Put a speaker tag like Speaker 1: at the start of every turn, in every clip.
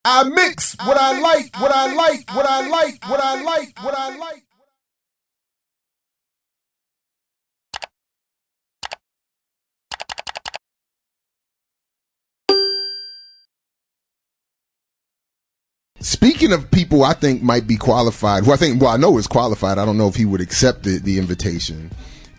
Speaker 1: I mix what I like, what I like, what I like, what I like, what I like. Speaking of people I think might be qualified, I know is qualified. I don't know if he would accept the invitation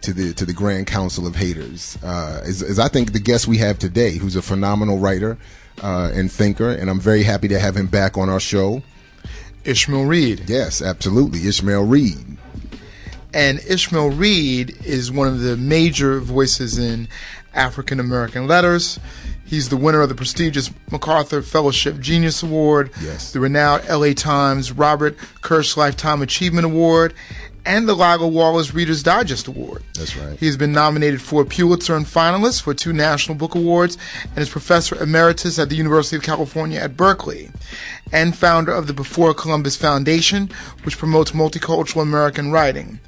Speaker 1: to the Grand Council of Haters. Is I think the guest we have today, who's a phenomenal writer and thinker, and I'm very happy to have him back on our show.
Speaker 2: Ishmael Reed.
Speaker 1: Yes, absolutely, Ishmael Reed.
Speaker 2: And Ishmael Reed is one of the major voices in African American letters. He's the winner of the prestigious MacArthur Fellowship Genius Award,
Speaker 1: yes,
Speaker 2: the renowned LA Times Robert Kirsch Lifetime Achievement Award, and the Lago Wallace Reader's Digest Award.
Speaker 1: That's right.
Speaker 2: He's been nominated for a Pulitzer and finalist for 2 National Book Awards, and is Professor Emeritus at the University of California at Berkeley, and founder of the Before Columbus Foundation, which promotes multicultural American writing.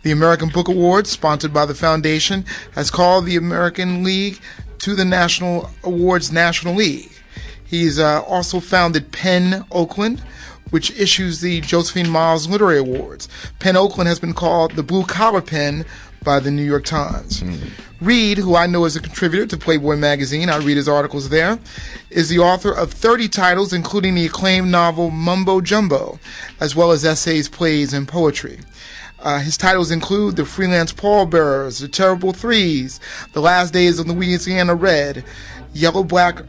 Speaker 2: The American Book Awards, sponsored by the foundation, has called the American League to the National Awards National League. He's also founded PEN Oakland, which issues the Josephine Miles Literary Awards. PEN Oakland has been called the Blue Collar Pen by the New York Times. Reed, who I know is a contributor to Playboy magazine, I read his articles there, is the author of 30 titles, including the acclaimed novel Mumbo Jumbo, as well as essays, plays, and poetry. His titles include The Freelance Pallbearers, The Terrible Threes, The Last Days of Louisiana Red, Yellowback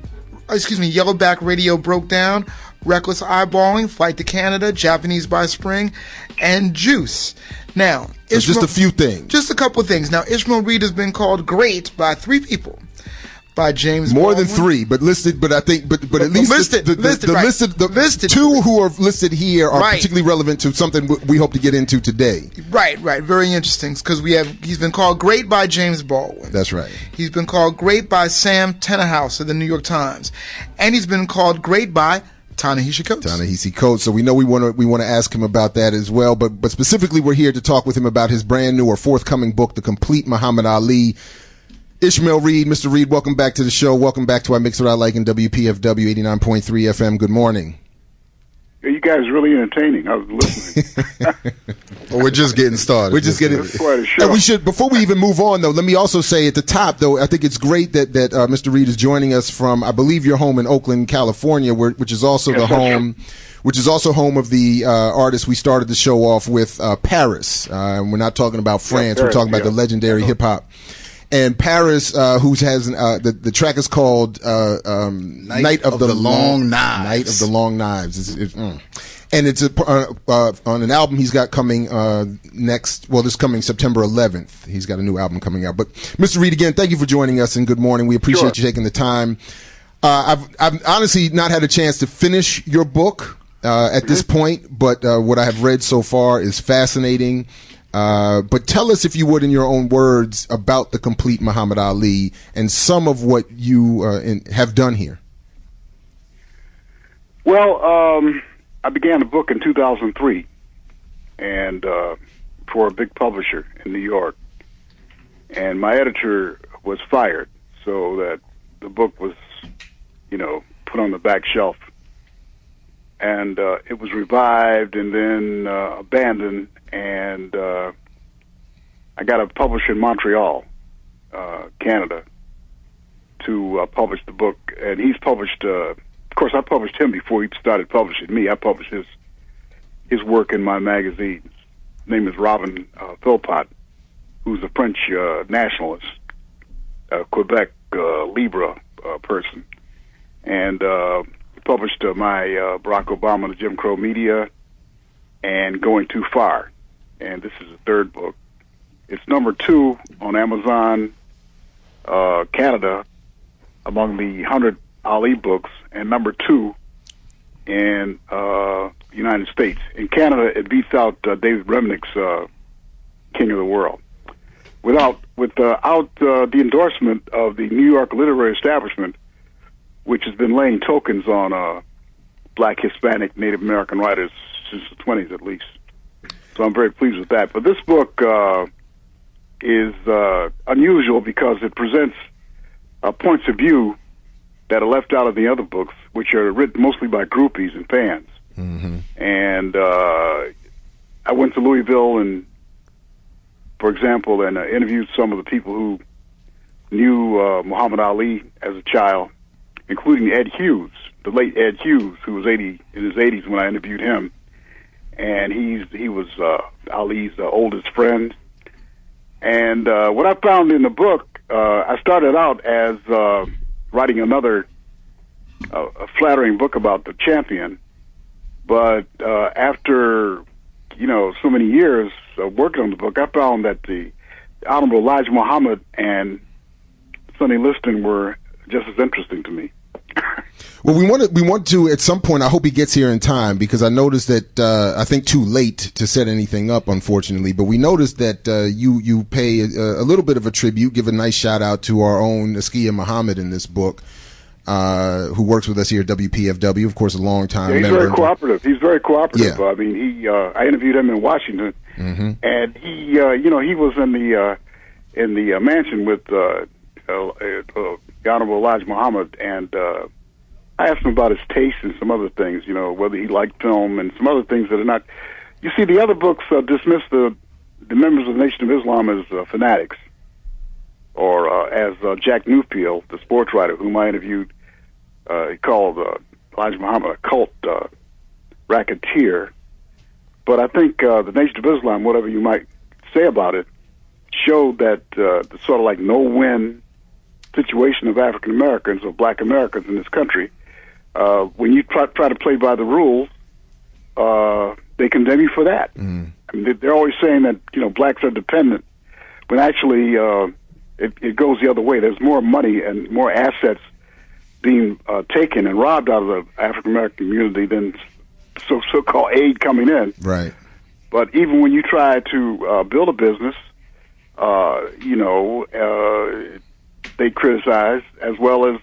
Speaker 2: Radio Broke Down, Reckless Eyeballing, Flight to Canada, Japanese by Spring, and Juice. Now,
Speaker 1: so just a few things.
Speaker 2: Just a couple of things. Now, Ishmael Reed has been called great by 3 people. By James
Speaker 1: More
Speaker 2: Baldwin.
Speaker 1: than 3, but listed. But I think, but at least
Speaker 2: listed,
Speaker 1: the
Speaker 2: listed
Speaker 1: 2 who are listed here are
Speaker 2: right.
Speaker 1: particularly relevant to something we hope to get into today.
Speaker 2: Right. Very interesting, because he's been called great by James Baldwin.
Speaker 1: That's right.
Speaker 2: He's been called great by Sam Tenahouse of the New York Times, and he's been called great by Ta-Nehisi Coates.
Speaker 1: Ta-Nehisi Coates. So we know we want to ask him about that as well. But specifically, we're here to talk with him about his brand new or forthcoming book, The Complete Muhammad Ali. Ishmael Reed, Mr. Reed, welcome back to the show. Welcome back to I Mix What I Like in WPFW 89.3 FM. Good morning.
Speaker 3: You guys are really entertaining. I was listening.
Speaker 1: Well, we're just getting started.
Speaker 3: That's quite a show.
Speaker 1: And we should, before we even move on, though, let me also say at the top, though, I think it's great that Mr. Reed is joining us from, I believe, your home in Oakland, California, which is also which is also home of the artist we started the show off with, Paris. And we're not talking about France. We're talking about the legendary hip hop. And Paris, who has the track is called Night of the Long Knives. Night of the Long Knives. And it's on an album he's got coming this coming September 11th. He's got a new album coming out. But Mr. Reed, again, thank you for joining us and good morning. We appreciate you taking the time. I've honestly not had a chance to finish your book at this point, but what I have read so far is fascinating. But tell us, if you would, in your own words, about The Complete Muhammad Ali and some of what you have done here.
Speaker 3: Well, I began the book in 2003, and for a big publisher in New York. And my editor was fired, so that the book was, put on the back shelf. And it was revived and then abandoned. And I got a publisher in Montreal, Canada, to publish the book. And he's published, of course, I published him before he started publishing me. I published his work in my magazines. His name is Robin Philpott, who's a French nationalist, Quebec Libre person. And he published my Barack Obama, the Jim Crow Media, and Going Too Far. And this is the 3rd book. It's number 2 on Amazon Canada among the 100 Ali books, and number 2 in United States. In Canada, it beats out David Remnick's King of the World. Without the endorsement of the New York literary establishment, which has been laying tokens on black, Hispanic, Native American writers since the 20s at least. So I'm very pleased with that. But this book is unusual because it presents points of view that are left out of the other books, which are written mostly by groupies and fans.
Speaker 1: Mm-hmm.
Speaker 3: And I went to Louisville and, for example, and interviewed some of the people who knew Muhammad Ali as a child, including Ed Hughes, the late Ed Hughes, who was in his 80s when I interviewed him. And he was Ali's oldest friend. And what I found in the book, I started out as writing another a flattering book about the champion, but after so many years of working on the book, I found that the Honorable Elijah Muhammad and Sonny Liston were just as interesting to me.
Speaker 1: Well, we want to at some point. I hope he gets here in time, because I noticed that I think too late to set anything up, unfortunately. But we noticed that you pay a little bit of a tribute, give a nice shout out to our own Askia Muhammad in this book, who works with us here at WPFW. Of course, a long time member.
Speaker 3: He's very cooperative. He's very cooperative.
Speaker 1: Yeah.
Speaker 3: I mean, I interviewed him in Washington,
Speaker 1: mm-hmm.
Speaker 3: and he was in the mansion with the Honorable Elijah Muhammad, and I asked him about his taste and some other things, whether he liked film and some other things that are not. You see, the other books dismiss the members of the Nation of Islam as fanatics, or as Jack Newfield, the sports writer whom I interviewed, he called Elijah Muhammad a cult racketeer. But I think the Nation of Islam, whatever you might say about it, showed that the sort of like no-win situation of African Americans or Black Americans in this country. When you try to play by the rules, they condemn you for that.
Speaker 1: Mm.
Speaker 3: I mean, they're always saying that blacks are dependent, when actually it goes the other way. There's more money and more assets being taken and robbed out of the African American community than so-called aid coming in.
Speaker 1: Right.
Speaker 3: But even when you try to build a business, they criticize, as well as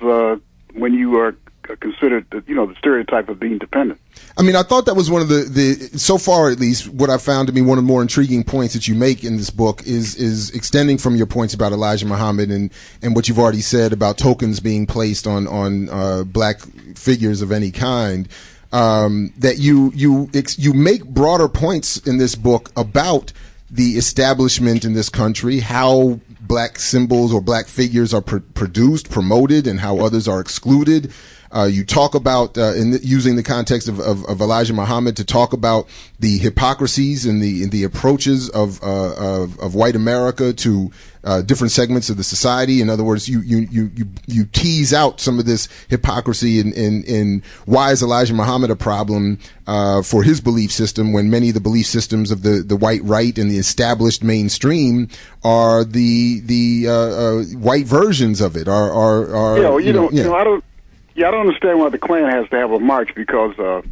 Speaker 3: when you are considered, the stereotype of being dependent.
Speaker 1: I mean, I thought that was one of the so far at least, what I found to be one of the more intriguing points that you make in this book is extending from your points about Elijah Muhammad and what you've already said about tokens being placed on black figures of any kind. That you make broader points in this book about the establishment in this country, how black symbols or black figures are produced, promoted, and how others are excluded. You talk about using the context of Elijah Muhammad to talk about the hypocrisies and the approaches of white America to different segments of the society. In other words, you tease out some of this hypocrisy in why is Elijah Muhammad a problem for his belief system, when many of the belief systems of the white right and the established mainstream are the white versions of it.
Speaker 3: I don't understand why the Klan has to have a march, because the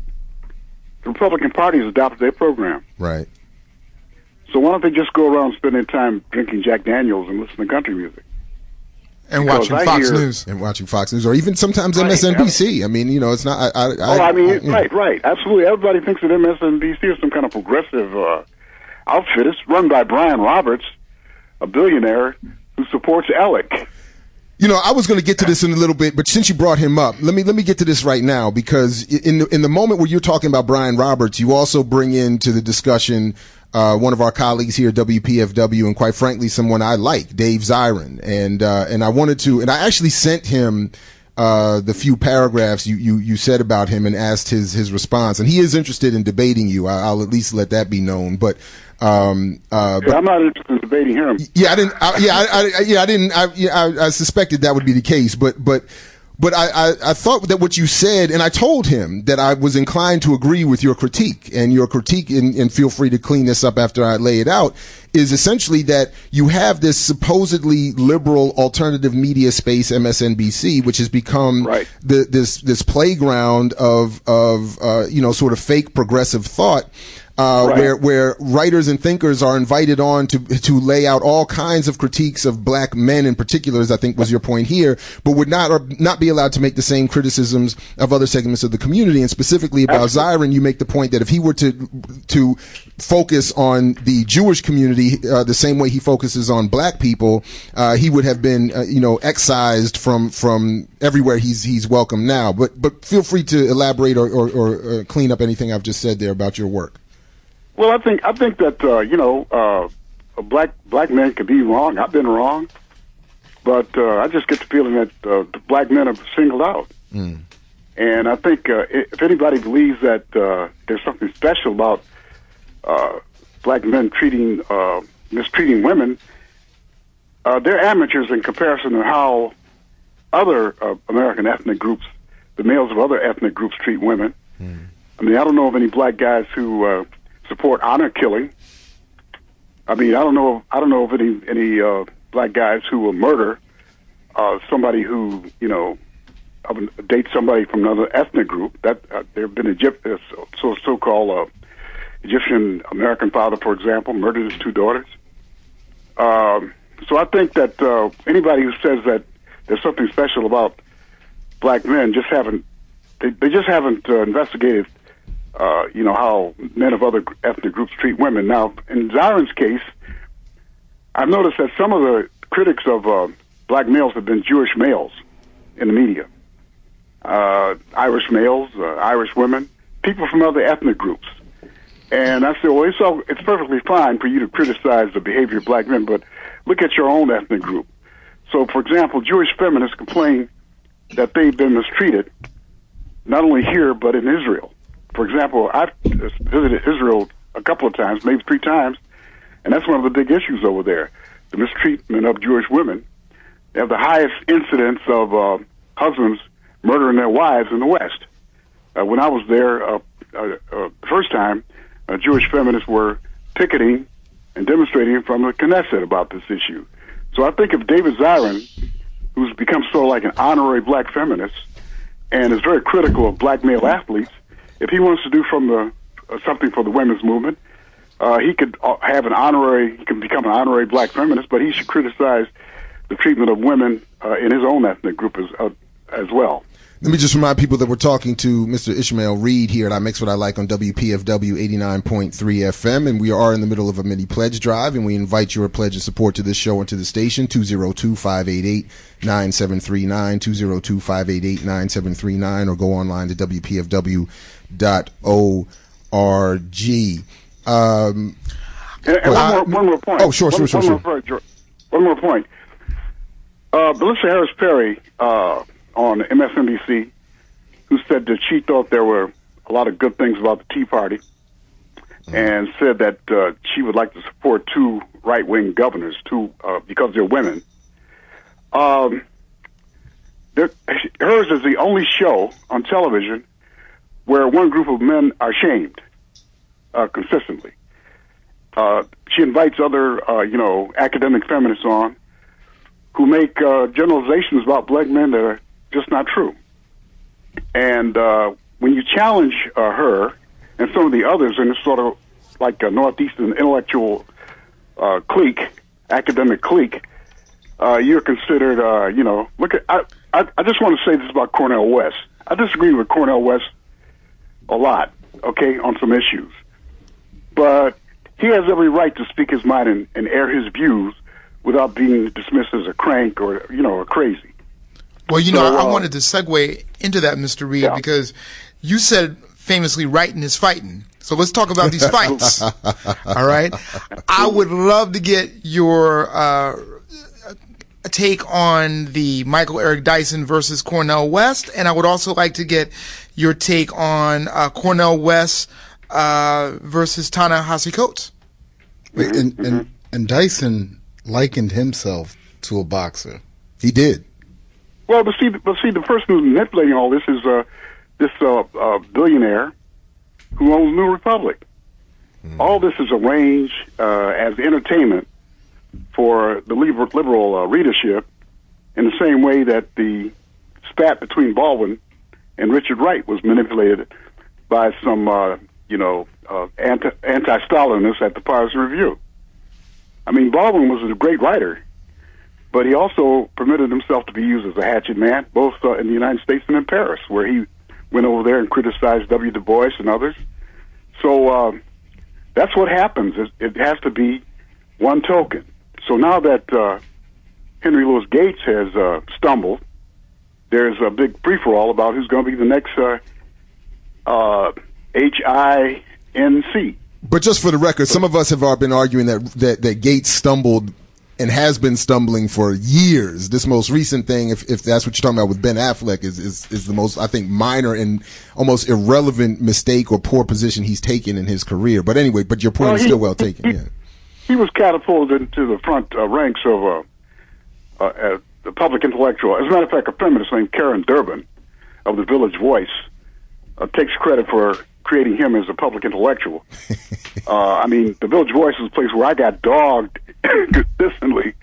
Speaker 3: Republican Party has adopted their program.
Speaker 1: Right.
Speaker 3: So why don't they just go around spending time drinking Jack Daniels and listening to country music?
Speaker 2: And watching Fox News.
Speaker 1: And watching Fox News, or even sometimes MSNBC. I mean, it's not...
Speaker 3: Right. Absolutely. Everybody thinks that MSNBC is some kind of progressive outfit. It's run by Brian Roberts, a billionaire who supports Alec.
Speaker 1: I was going to get to this in a little bit, but since you brought him up, let me get to this right now, because in the moment where you're talking about Brian Roberts, you also bring into the discussion one of our colleagues here at WPFW, and quite frankly, someone I like, Dave Zirin, and I wanted to, and I actually sent him the few paragraphs you said about him and asked his response, and he is interested in debating you. I'll at least let that be known, but.
Speaker 3: I'm not interested in debating him.
Speaker 1: I suspected that would be the case, but I thought that what you said, and I told him that I was inclined to agree with your critique, and feel free to clean this up after I lay it out, is essentially that you have this supposedly liberal alternative media space, MSNBC, which has become this playground of sort of fake progressive thought. where writers and thinkers are invited on to lay out all kinds of critiques of black men in particular, as I think was your point here, but would not be allowed to make the same criticisms of other segments of the community. And specifically about Zion, you make the point that if he were to focus on the Jewish community the same way he focuses on black people, he would have been excised from everywhere he's welcome now. But feel free to elaborate or clean up anything I've just said there about your work.
Speaker 3: Well, I think that black men could be wrong. I've been wrong, but I just get the feeling that the black men are singled out. And I think if anybody believes that there's something special about black men mistreating women, they're amateurs in comparison to how other American ethnic groups, the males of other ethnic groups, treat women. I mean, I don't know of any black guys who support honor killing. I mean, I don't know of any black guys who will murder somebody who dates somebody from another ethnic group. That there have been so-called Egyptian American father, for example, murdered his 2 daughters. So I think that anybody who says that there's something special about black men just haven't investigated how men of other ethnic groups treat women. Now, in Zion's case, I've noticed that some of the critics of black males have been Jewish males in the media. Irish males, Irish women, people from other ethnic groups. And I said, well, it's perfectly fine for you to criticize the behavior of black men, but look at your own ethnic group. So, for example, Jewish feminists complain that they've been mistreated, not only here, but in Israel. For example, I've visited Israel a couple of times, maybe 3 times, and that's one of the big issues over there, the mistreatment of Jewish women. They have the highest incidence of husbands murdering their wives in the West. When I was there the first time, Jewish feminists were picketing and demonstrating from the Knesset about this issue. So I think if David Zion, who's become sort of like an honorary black feminist and is very critical of black male athletes, if he wants to do something for the women's movement, he could he can become an honorary black feminist, but he should criticize the treatment of women in his own ethnic group as well.
Speaker 1: Let me just remind people that we're talking to Mr. Ishmael Reed here at I Mix What I Like on WPFW 89.3 FM, and we are in the middle of a mini pledge drive, and we invite your pledge of support to this show and to the station, 202-588-9739, 202-588-9739, or go online to WPFW.org.
Speaker 3: And one more point.
Speaker 1: Oh, sure.
Speaker 3: One more point. Melissa Harris Perry, on MSNBC, who said that she thought there were a lot of good things about the Tea Party, and said that she would like to support 2 right-wing governors because they're women. Hers is the only show on television where one group of men are shamed consistently. She invites other, academic feminists on who make generalizations about black men that are just not true. And when you challenge her and some of the others in this sort of like a Northeastern intellectual academic clique, you're considered, look at, I just want to say this about Cornel West. I disagree with Cornel West a lot, okay, on some issues. But he has every right to speak his mind and air his views without being dismissed as a crank or, a crazy.
Speaker 2: Well, I wanted to segue into that, Mr. Reed, because you said famously writing is fighting. So let's talk about these fights. All right? I would love to get your take on the Michael Eric Dyson versus Cornel West, and I would also like to get your take on Cornel West versus Ta-Nehisi Coates.
Speaker 4: And Dyson likened himself to a boxer.
Speaker 1: He did.
Speaker 3: Well, but see, the person who's manipulating all this is this billionaire who owns New Republic. All this is arranged as entertainment for the liberal readership, in the same way that the spat between Baldwin and Richard Wright was manipulated by some, anti-Stalinists at the Partisan Review. I mean, Baldwin was a great writer, but he also permitted himself to be used as a hatchet man, both in the United States and in Paris, where he went over there and criticized W. Du Bois and others. So that's what happens. It has to be one token. So now that Henry Louis Gates has stumbled, there's a big free-for-all about who's going to be the next HINC.
Speaker 1: But just for the record, some of us have been arguing that Gates stumbled and has been stumbling for years. This most recent thing, if that's what you're talking about with Ben Affleck, is the most, I think, minor and almost irrelevant mistake or poor position he's taken in his career. But anyway, but your point is still well taken.
Speaker 3: He was catapulted into the front ranks of the public intellectual. As a matter of fact, a feminist named Karen Durbin of the Village Voice takes credit for creating him as a public intellectual. I mean, the Village Voice is a place where I got dogged consistently.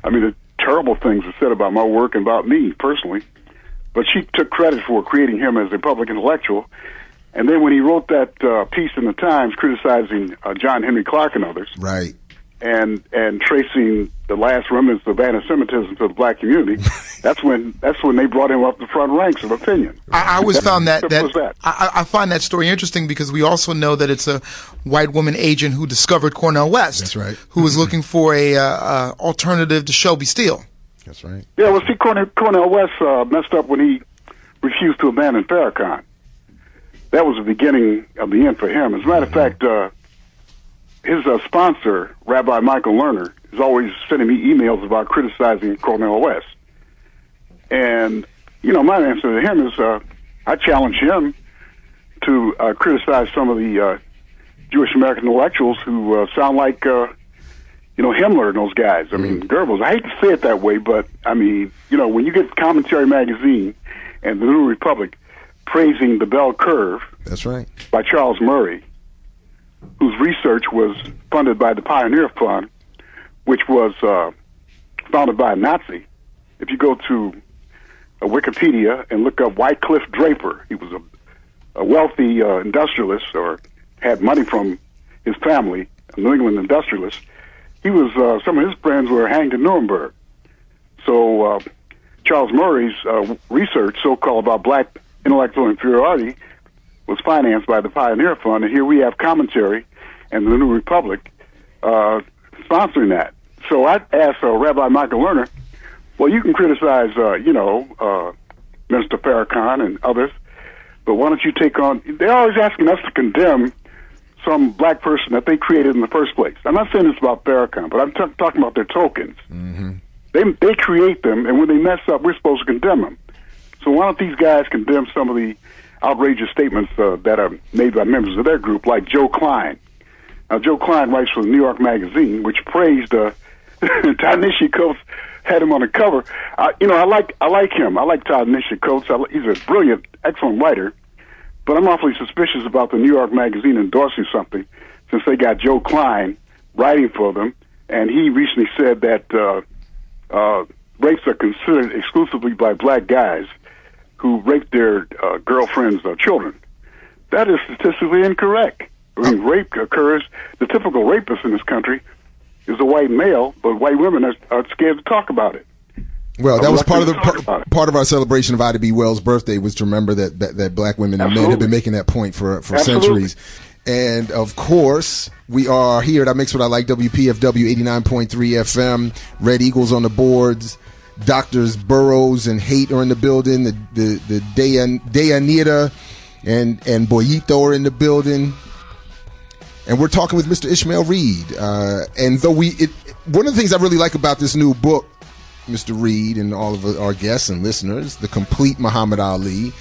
Speaker 3: I mean, the terrible things are said about my work and about me personally. But she took credit for creating him as a public intellectual. And then when he wrote that piece in the Times criticizing John Henry Clark and others,
Speaker 1: right,
Speaker 3: and tracing the last remnants of anti-Semitism to the black community, that's when they brought him up the front ranks of opinion.
Speaker 2: I always found that I find that story interesting because we also know that it's a white woman agent who discovered Cornel West.
Speaker 1: That's right.
Speaker 2: Who was looking for a alternative to Shelby Steele.
Speaker 1: That's right.
Speaker 3: Yeah, well, see, Cornel West messed up when he refused to abandon Farrakhan. That was the beginning of the end for him. As a matter of fact, his sponsor, Rabbi Michael Lerner, is always sending me emails about criticizing Cornel West. And, you know, my answer to him is I challenge him to criticize some of the Jewish American intellectuals who sound like, Himmler and those guys. I mean, Goebbels. I hate to say it that way, but, I mean, you know, when you get Commentary Magazine and the New Republic praising the bell curve,
Speaker 1: that's right,
Speaker 3: by Charles Murray, whose research was funded by the Pioneer Fund, which was founded by a Nazi. If you go to Wikipedia and look up Wycliffe Draper, he was a wealthy industrialist, or had money from his family, a New England industrialist. He was some of his friends were hanged in Nuremberg. So Charles Murray's research, so-called about black intellectual inferiority, was financed by the Pioneer Fund, and here we have Commentary and the New Republic sponsoring that. So I asked Rabbi Michael Lerner, well, you can criticize, Minister Farrakhan and others, but why don't you take on... They're always asking us to condemn some black person that they created in the first place. I'm not saying this about Farrakhan, but I'm talking about their tokens.
Speaker 1: Mm-hmm.
Speaker 3: They create them, and when they mess up, we're supposed to condemn them. So why don't these guys condemn some of the outrageous statements that are made by members of their group, like Joe Klein. Now, Joe Klein writes for the New York Magazine, which praised Ta-Nehisi Coates, had him on the cover. I like him. I like Ta-Nehisi Coates. He's a brilliant, excellent writer. But I'm awfully suspicious about the New York Magazine endorsing something, since they got Joe Klein writing for them, and he recently said that rapes are considered exclusively by black guys who rape their girlfriends' children. That is statistically incorrect. I mean, rape occurs. The typical rapist in this country is a white male, but white women are scared to talk about it.
Speaker 1: Well, that was part of our celebration of iMWiL's birthday, was to remember that black women and men have been making that point for centuries. And of course, we are here at I Mix What I Like, WPFW 89.3 FM, Red Eagles on the boards. Doctors Burroughs and Haight are in the building. The Deyanira and Boyito are in the building. And we're talking with Mr. Ishmael Reed. And though one of the things I really like about this new book, Mr. Reed and all of our guests and listeners, The Complete Muhammad Ali,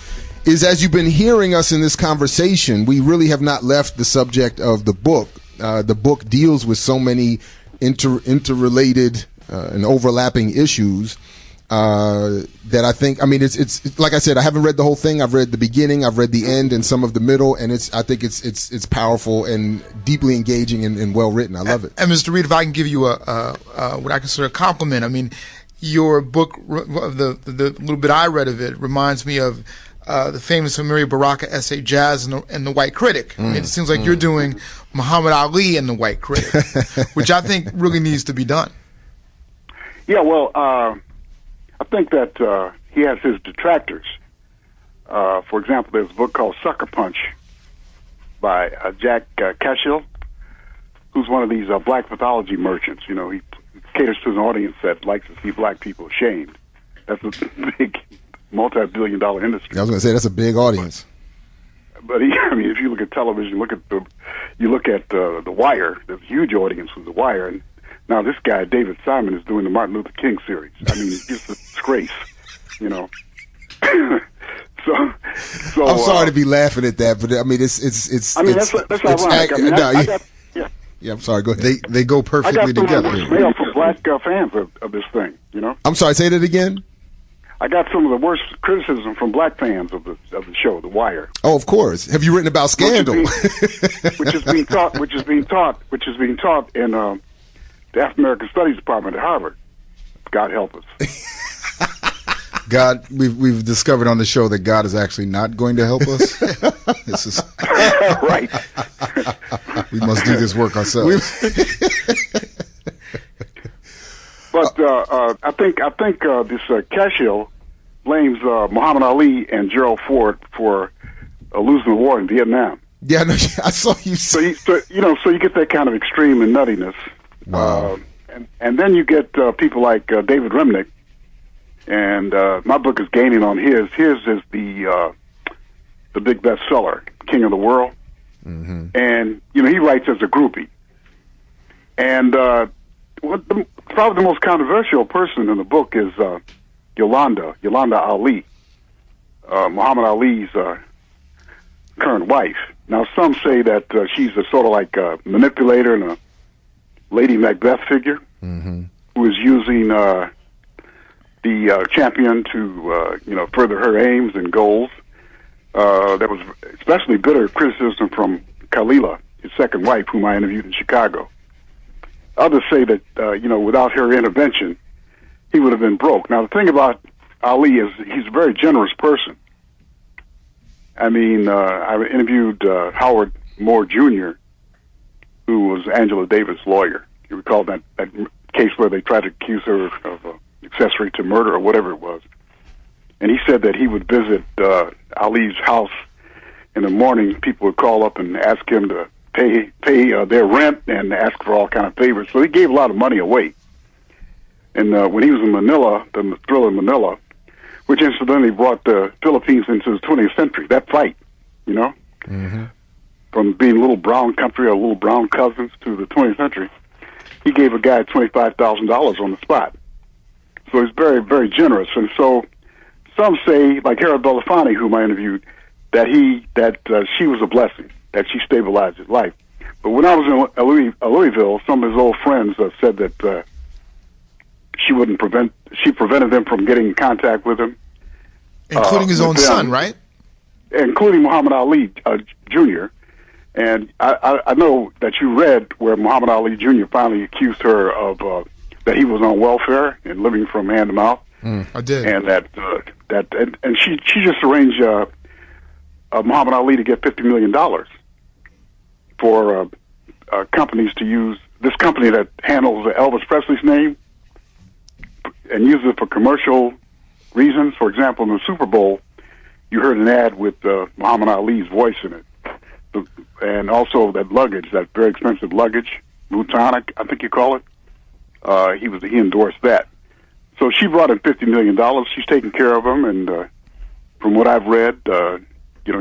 Speaker 1: is as you've been hearing us in this conversation, we really have not left the subject of the book. The book deals with so many interrelated and overlapping issues that I think, I mean, it's like I said, I haven't read the whole thing. I've read the beginning, I've read the end and some of the middle, and I think it's powerful and deeply engaging and well written. I love it.
Speaker 2: And Mr. Reed, if I can give you what I consider a compliment, I mean, your book, the little bit I read of it, reminds me of the famous Amiri Baraka essay, Jazz and the White Critic. I mean, it seems like you're doing Muhammad Ali and the White Critic, which I think really needs to be done.
Speaker 3: Yeah, well, I think that he has his detractors. For example, there's a book called Sucker Punch by Jack Cashill, who's one of these black mythology merchants. You know, he caters to an audience that likes to see black people ashamed. That's a big multi-billion-dollar industry.
Speaker 1: I was going to say that's a big audience.
Speaker 3: But I mean, if you look at television, you look at The Wire. There's a huge audience with The Wire, and now this guy David Simon is doing the Martin Luther King series. I mean, it's just a disgrace, you know. So
Speaker 1: I'm sorry to be laughing at that, but I mean, it's.
Speaker 3: I mean, that's ironic.
Speaker 1: Yeah, I'm sorry. Go ahead.
Speaker 4: They go perfectly together.
Speaker 3: I got some of the worst mail from black fans of this thing. You know.
Speaker 1: I'm sorry. Say that again.
Speaker 3: I got some of the worst criticism from black fans of the show, The Wire.
Speaker 1: Oh, of course. Have you written about Scandal?
Speaker 3: Which is being taught in the African American Studies Department at Harvard. God help us.
Speaker 4: God, we've discovered on the show that God is actually not going to help us. This is
Speaker 3: right.
Speaker 4: We must do this work ourselves.
Speaker 3: But I think this Cashill blames Muhammad Ali and Gerald Ford for losing the war in Vietnam.
Speaker 1: Yeah, no, I saw you.
Speaker 3: So you get that kind of extreme and nuttiness.
Speaker 1: Wow.
Speaker 3: And then you get people like David Remnick, and my book is gaining on his. His is the big bestseller, King of the World, and he writes as a groupie. And probably the most controversial person in the book is Yolanda Ali, Muhammad Ali's current wife. Now, some say that she's a sort of like a manipulator and a Lady Macbeth figure who is using the champion to further her aims and goals. There was especially bitter criticism from Khalila, his second wife, whom I interviewed in Chicago. Others say that, without her intervention, he would have been broke. Now, the thing about Ali is he's a very generous person. I mean, I interviewed Howard Moore Jr., who was Angela Davis' lawyer. You recall that case where they tried to accuse her of accessory to murder or whatever it was. And he said that he would visit Ali's house in the morning. People would call up and ask him to pay their rent and ask for all kind of favors. So he gave a lot of money away. And when he was in Manila, the thriller Manila, which incidentally brought the Philippines into the 20th century, that fight, from being a little brown country or little brown cousins to the 20th century, he gave a guy $25,000 on the spot. So he's very, very generous. And so some say, like Harold Belafonte, whom I interviewed, that she was a blessing, that she stabilized his life. But when I was in Louisville, some of his old friends said that she prevented them from getting in contact with him.
Speaker 2: Including his own son, right?
Speaker 3: Including Muhammad Ali Jr. And I know that you read where Muhammad Ali Jr. finally accused her of that he was on welfare and living from hand to mouth.
Speaker 2: I did.
Speaker 3: And and she just arranged Muhammad Ali to get $50 million for companies to use this company that handles Elvis Presley's name and uses it for commercial reasons. For example, in the Super Bowl, you heard an ad with Muhammad Ali's voice in it. And also that luggage, that very expensive luggage, Butonic, I think you call it. He endorsed that. So she brought in $50 million. She's taking care of him, and from what I've read,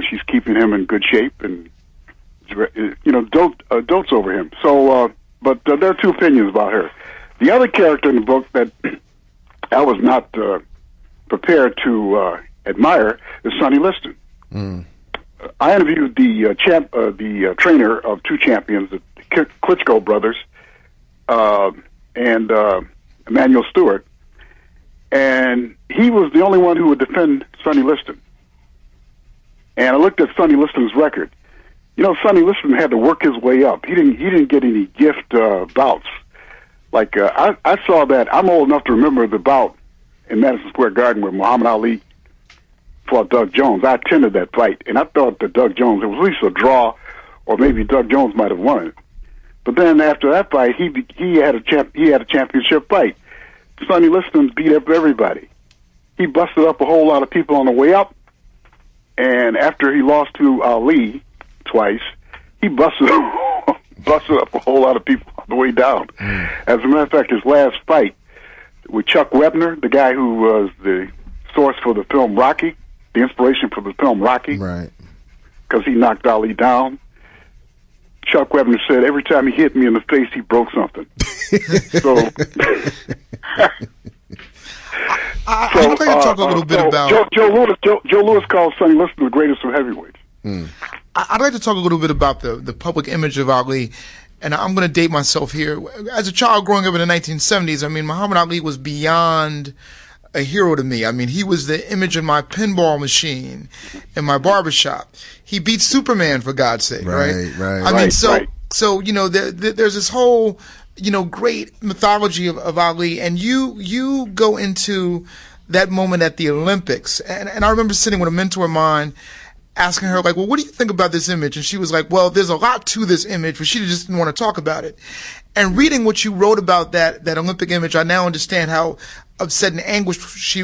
Speaker 3: she's keeping him in good shape, and dotes over him. So, but there are two opinions about her. The other character in the book that I was not prepared to admire is Sonny Liston. I interviewed the trainer of two champions, the Klitschko brothers, and Emmanuel Stewart, and he was the only one who would defend Sonny Liston. And I looked at Sonny Liston's record. Sonny Liston had to work his way up. He didn't get any gift bouts. Like I saw that. I'm old enough to remember the bout in Madison Square Garden where Muhammad Ali fought Doug Jones. I attended that fight, and I thought that Doug Jones, it was at least a draw, or maybe Doug Jones might have won it. But then after that fight, he had a championship fight. Sonny Liston beat up everybody. He busted up a whole lot of people on the way up, and after he lost to Ali twice, he busted up a whole lot of people on the way down. As a matter of fact, his last fight with Chuck Webner, the guy who was the source for the film Rocky, the inspiration for the film Rocky,
Speaker 1: Right.
Speaker 3: because he knocked Ali down. Chuck Webner said every time he hit me in the face, he broke something. So,
Speaker 2: I'd like to talk a little bit about
Speaker 3: Joe Louis calls Sonny Liston the greatest of heavyweights.
Speaker 2: I'd like to talk a little bit about the public image of Ali, and I'm going to date myself here. As a child growing up in the 1970s, I mean, Muhammad Ali was beyond a hero to me. I mean, he was the image in my pinball machine in my barbershop. He beat Superman, for God's sake, right?
Speaker 1: Right.
Speaker 2: I mean,
Speaker 3: Right.
Speaker 2: so you know, there's this whole, you know, great mythology of Ali, and you go into that moment at the Olympics, and I remember sitting with a mentor of mine, asking her, like, well, what do you think about this image? And she was like, well, there's a lot to this image, but she just didn't want to talk about it. And reading what you wrote about that Olympic image, I now understand how upset and anguished she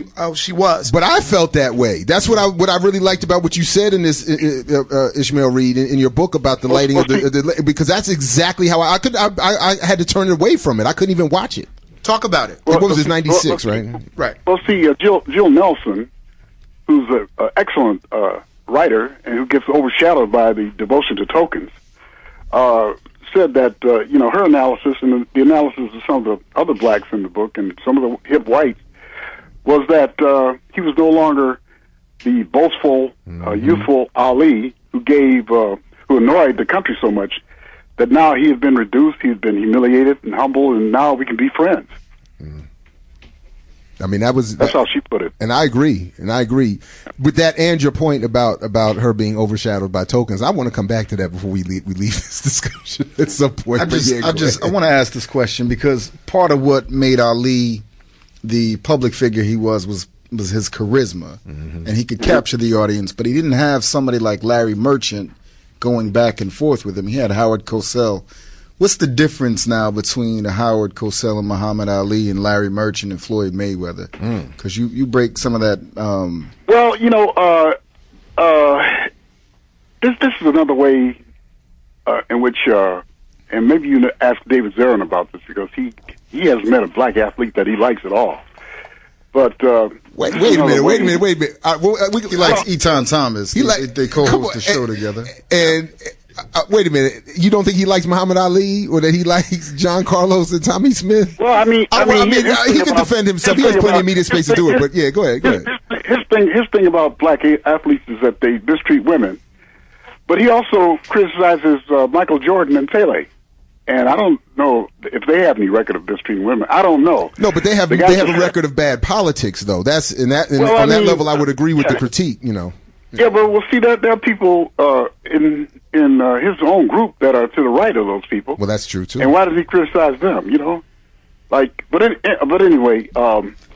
Speaker 2: was.
Speaker 1: But I felt that way. That's what I really liked about what you said in this Ishmael Reed in your book about the lighting of the because that's exactly how I had to turn it away from it. I couldn't even watch it.
Speaker 2: Talk about it.
Speaker 1: What was it, 96, right?
Speaker 2: Right.
Speaker 3: Well, see, Jill Nelson, who's an excellent writer and who gets overshadowed by the devotion to tokens, said that her analysis and the analysis of some of the other blacks in the book and some of the hip whites was that he was no longer the boastful, youthful Ali who annoyed the country so much that now he had been reduced, he had been humiliated and humbled, and now we can be friends.
Speaker 1: I mean, that's
Speaker 3: how she put it.
Speaker 1: And I agree with that, and your point about her being overshadowed by tokens. I want to come back to that before we leave this discussion at some point.
Speaker 4: I want to ask this question because part of what made Ali the public figure he was his charisma, and he could capture the audience, but he didn't have somebody like Larry Merchant going back and forth with him. He had Howard Cosell. What's the difference now between Howard Cosell and Muhammad Ali and Larry Merchant and Floyd Mayweather? Because you break some of that.
Speaker 3: Well, this is another way in which, and maybe you ask David Zarin about this because he hasn't met a black athlete that he likes at all. But
Speaker 1: wait a minute.
Speaker 4: He likes Eton Thomas. They co-host the show together.
Speaker 1: And wait a minute. You don't think he likes Muhammad Ali or that he likes John Carlos and Tommy Smith?
Speaker 3: Well, I mean,
Speaker 1: he can defend himself. He has plenty of media space to do it. But yeah, go ahead.
Speaker 3: His thing about black athletes is that they mistreat women. But he also criticizes Michael Jordan and Pele. And I don't know if they have any record of mistreating women. I don't know.
Speaker 1: No, but they have a record of bad politics, though. That's on that level. I would agree with the critique.
Speaker 3: Yeah, but we'll see that there are people in his own group that are to the right of those people.
Speaker 1: Well, that's true too.
Speaker 3: And why does he criticize them? But anyway,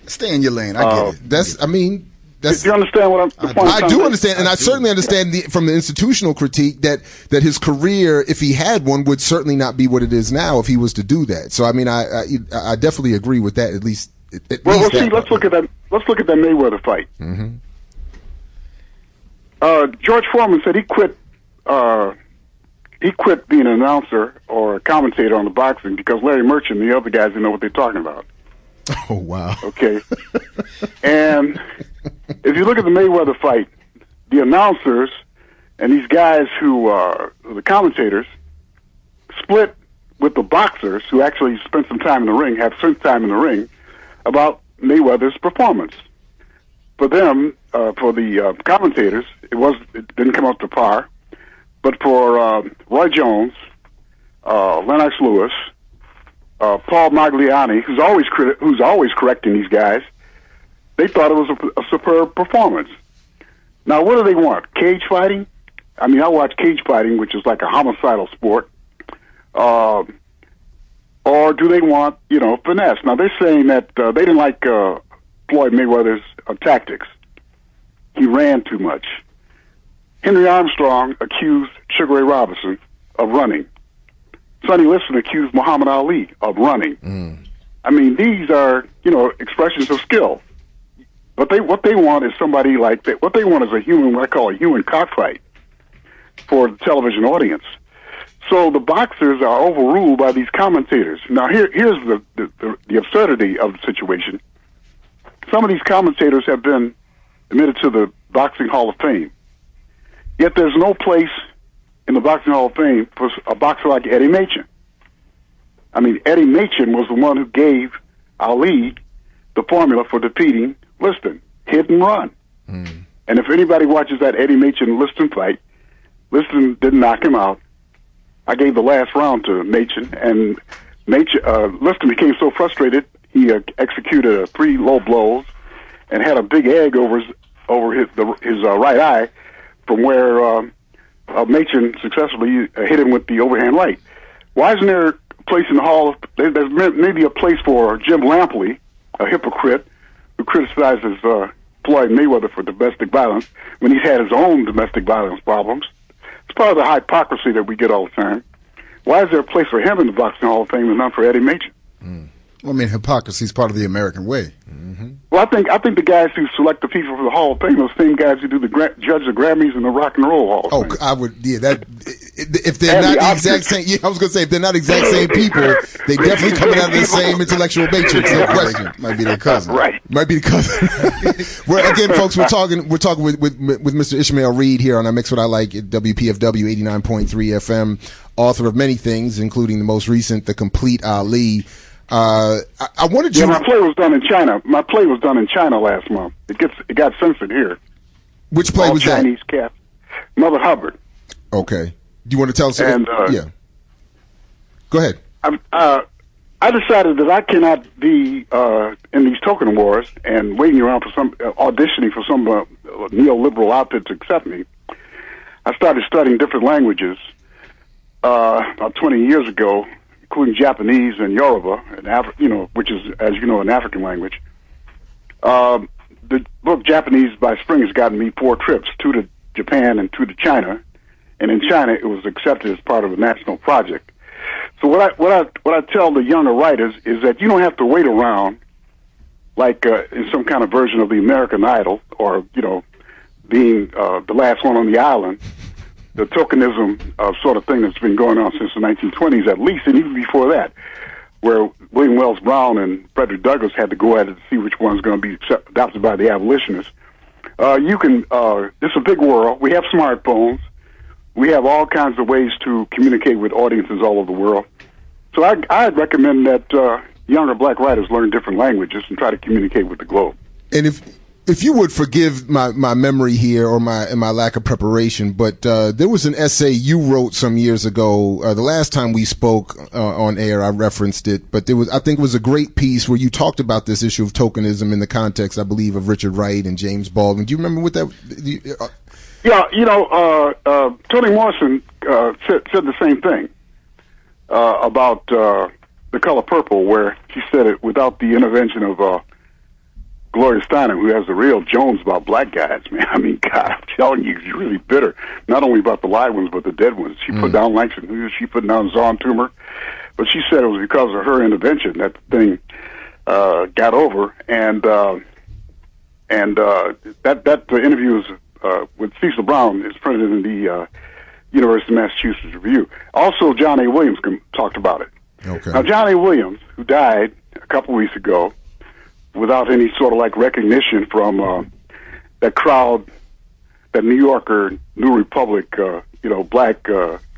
Speaker 4: stay in your lane. I get it.
Speaker 3: Do you understand what
Speaker 1: I do understand, and I certainly understand from the institutional critique that his career, if he had one, would certainly not be what it is now if he was to do that. So I mean, I definitely agree with that. At least.
Speaker 3: Well, see. Let's look at that. Let's look at that Mayweather fight. George Foreman said he quit. He quit being an announcer or a commentator on the boxing because Larry Merchant and the other guys didn't know what they're talking about.
Speaker 1: Oh, wow.
Speaker 3: Okay. And if you look at the Mayweather fight, the announcers and these guys who are the commentators split with the boxers who actually spent some time in the ring, have spent time in the ring, about Mayweather's performance. For them, for the commentators, it didn't come up to par. But for Roy Jones, Lennox Lewis, Paul Magliani, who's always correcting these guys, they thought it was a superb performance. Now, what do they want? Cage fighting? I mean, I watch cage fighting, which is like a homicidal sport. Or do they want, finesse? Now, they're saying that they didn't like Floyd Mayweather's tactics. he ran too much. Henry Armstrong accused Sugar Ray Robinson of running. Sonny Liston accused Muhammad Ali of running. I mean, these are, expressions of skill. But what they want is somebody like that. What they want is what I call a human cockfight for the television audience. So the boxers are overruled by these commentators. Now, here's the absurdity of the situation. Some of these commentators have been admitted to the Boxing Hall of Fame. Yet there's no place in the Boxing Hall of Fame for a boxer like Eddie Machen. I mean, Eddie Machen was the one who gave Ali the formula for defeating Liston: hit and run. And if anybody watches that Eddie Machen-Liston fight, Liston didn't knock him out. I gave the last round to Machen, and Liston became so frustrated he executed 3 low blows and had a big egg over his right eye, from where Machen successfully hit him with the overhand right. Why isn't there a place in the Hall of... There's maybe a place for Jim Lampley, a hypocrite, who criticizes Floyd Mayweather for domestic violence when he's had his own domestic violence problems. It's part of the hypocrisy that we get all the time. Why is there a place for him in the Boxing Hall of Fame and not for Eddie Machen?
Speaker 4: Well, I mean, hypocrisy is part of the American way.
Speaker 3: Well, I think the guys who select the people for the Hall of Fame are the same guys who do judge the Grammys and the Rock and Roll Hall of Fame.
Speaker 1: I would, if they're not the exact same, I was going to say, if they're not exact same people, they definitely coming out of the same intellectual matrix. No question.
Speaker 4: Might be their cousin.
Speaker 3: Right.
Speaker 1: Might be the cousin. Well, again, folks, we're talking with Mr. Ishmael Reed here on I Mix What I Like at WPFW 89.3 FM, author of many things, including the most recent, The Complete Ali. I wanted you.
Speaker 3: Yeah, my play was done in China. My play was done in China last month. It got censored here.
Speaker 1: Which play was that?
Speaker 3: Chinese cast. Mother Hubbard.
Speaker 1: Okay. Do you want to tell us? Yeah. Go ahead.
Speaker 3: I decided that I cannot be in these token wars and waiting around for some auditioning for some neoliberal outfit to accept me. I started studying different languages about 20 years ago, including Japanese and Yoruba, which is, as you know, an African language. The book Japanese by Spring has gotten me 4 trips, 2 to Japan and 2 to China, and in China it was accepted as part of a national project. So what I tell the younger writers is that you don't have to wait around like in some kind of version of the American Idol, or being the last one on the island. The tokenism sort of thing that's been going on since the 1920s, at least, and even before that, where William Wells Brown and Frederick Douglass had to go at it to see which one's going to be adopted by the abolitionists. It's a big world. We have smartphones. We have all kinds of ways to communicate with audiences all over the world. So I'd recommend that younger black writers learn different languages and try to communicate with the globe.
Speaker 1: And if you would forgive my memory here or my lack of preparation, but there was an essay you wrote some years ago. The last time we spoke on air, I referenced it, but I think it was a great piece where you talked about this issue of tokenism in the context, I believe, of Richard Wright and James Baldwin. Do you remember what that?
Speaker 3: Yeah, Toni Morrison said the same thing about The Color Purple, where she said it without the intervention of Gloria Steinem, who has the real Jones about black guys, man. I mean, God, I'm telling you, she's really bitter, not only about the live ones, but the dead ones. She put down Langston, she put down Zahn Toomer, but she said it was because of her intervention that the thing got over, and that the interview with Cecil Brown is printed in the University of Massachusetts Review. Also, John A. Williams talked about it.
Speaker 1: Okay.
Speaker 3: Now, John A. Williams, who died a couple weeks ago, without any sort of like recognition from that crowd, that New Yorker, New Republic, black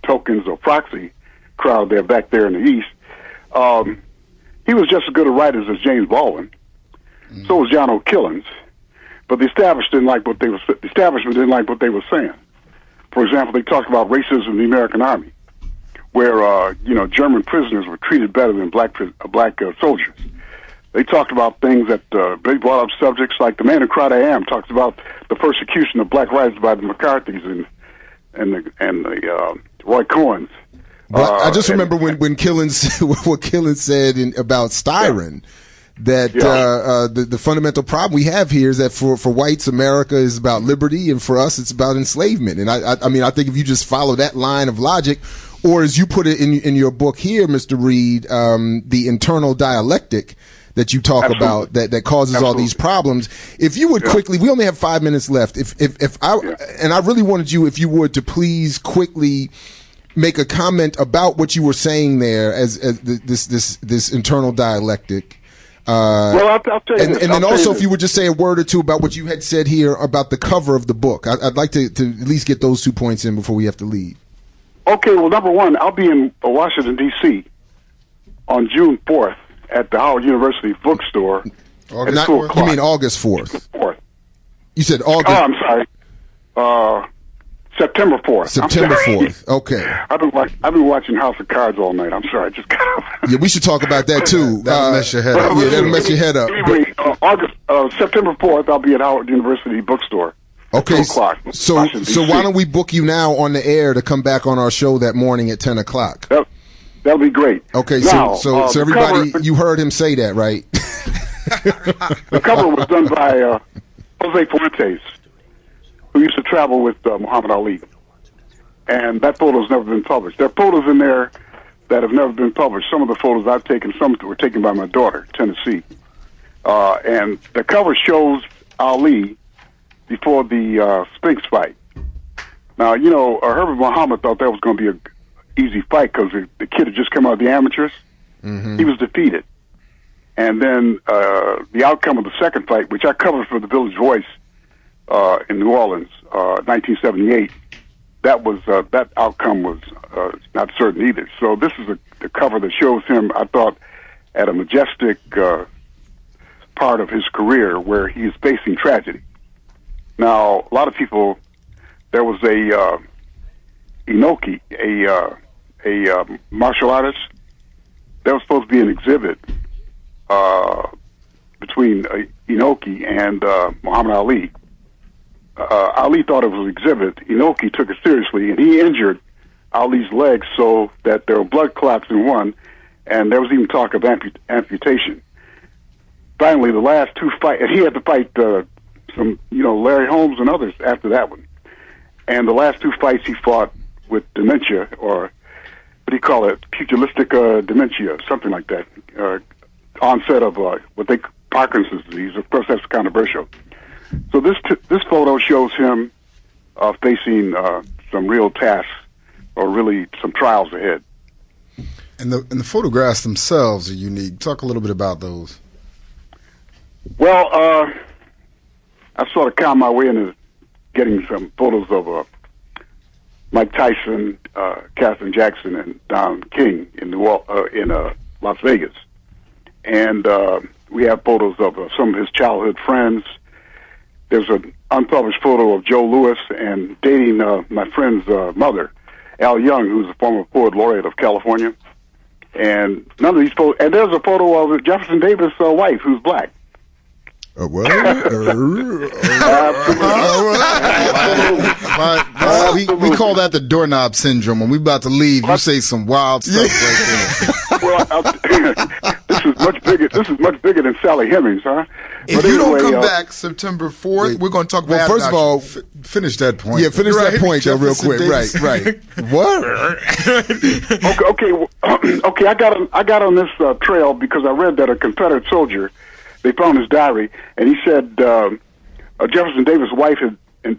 Speaker 3: tokens or proxy crowd there back there in the East. He was just as good a writer as James Baldwin. So was John O'Killens. But the establishment didn't like what they were saying. For example, they talked about racism in the American Army, where German prisoners were treated better than black soldiers. They talked about things that they brought up subjects like The Man Who Cried I Am talks about the persecution of black writers by the McCarthys and the Roy Cohens.
Speaker 1: I just remember when Killens what Killens said about Styron, that the fundamental problem we have here is that for whites, America is about liberty, and for us, it's about enslavement. And I mean, I think if you just follow that line of logic, or as you put it in your book here, Mr. Reed, the internal dialectic that you talk about that causes all these problems. If you would quickly, we only have 5 minutes left. And I really wanted you, if you would, to please quickly make a comment about what you were saying there as this internal dialectic.
Speaker 3: Well, I'll tell you
Speaker 1: and
Speaker 3: this.
Speaker 1: then also, if you would just say a word or two about what you had said here about the cover of the book. I'd like to at least get those 2 points in before we have to leave.
Speaker 3: Okay, well, number one, I'll be in Washington, D.C. on June 4th at the Howard University bookstore.
Speaker 1: August 4th? You mean August 4th? 4th. You said August...
Speaker 3: Oh, I'm sorry. September 4th.
Speaker 1: September 4th. Okay.
Speaker 3: I've been watching House of Cards all night. I'm sorry. I just got up.
Speaker 1: Yeah, we should talk about that, too.
Speaker 4: That'll mess your head up.
Speaker 1: Yeah, that'll mess your head up.
Speaker 3: Anyway, September 4th, I'll be at Howard University bookstore.
Speaker 1: Okay,
Speaker 3: 2 o'clock,
Speaker 1: so why don't we book you now on the air to come back on our show that morning at 10 o'clock?
Speaker 3: That'll be great.
Speaker 1: Okay,
Speaker 3: now,
Speaker 1: so everybody, you heard him say that, right?
Speaker 3: The cover was done by Jose Fuentes, who used to travel with Muhammad Ali. And that photo's never been published. There are photos in there that have never been published. Some of the photos I've taken, some were taken by my daughter, Tennessee. And the cover shows Ali before the Spinks fight. Now, you know, Herbert Muhammad thought that was going to be an easy fight because the kid had just come out of the amateurs. Mm-hmm. He was defeated. And then the outcome of the second fight, which I covered for the Village Voice in New Orleans, 1978, that outcome was not certain either. So this is the cover that shows him, I thought, at a majestic part of his career where he is facing tragedy. Now, a lot of people, there was a Inoki, a martial artist. There was supposed to be an exhibit between Inoki and Muhammad Ali. Ali thought it was an exhibit. Inoki took it seriously, and he injured Ali's legs so that there were blood clots in one, and there was even talk of amputation. Finally, the last 2 fights, and he had to fight some, Larry Holmes and others after that one. And the last 2 fights he fought with dementia, or what do you call it, pugilistic dementia, something like that, onset of Parkinson's disease. Of course, that's controversial. So this photo shows him facing some real tasks, or really some trials ahead.
Speaker 4: And the photographs themselves are unique. Talk a little bit about those.
Speaker 3: Well, I sort of conned my way into getting some photos of Mike Tyson, Katherine Jackson, and Don King in Las Vegas. And we have photos of some of his childhood friends. There's an unpublished photo of Joe Louis and dating my friend's mother, Al Young, who's a former poet laureate of California. And none of these photos. And there's a photo of Jefferson Davis' wife, who's black.
Speaker 1: What?
Speaker 4: We call that the doorknob syndrome. When we about to leave, you say some wild stuff right there.
Speaker 3: Well, this is much bigger than Sally Hemings, huh?
Speaker 2: If you don't come back September 4th, we're going to talk about.
Speaker 1: Well, first of all,
Speaker 4: finish that point.
Speaker 1: Yeah, finish that point though, real quick. Right. What?
Speaker 3: Okay. I got on this trail because I read that a Confederate soldier, they found his diary, and he said Jefferson Davis' wife had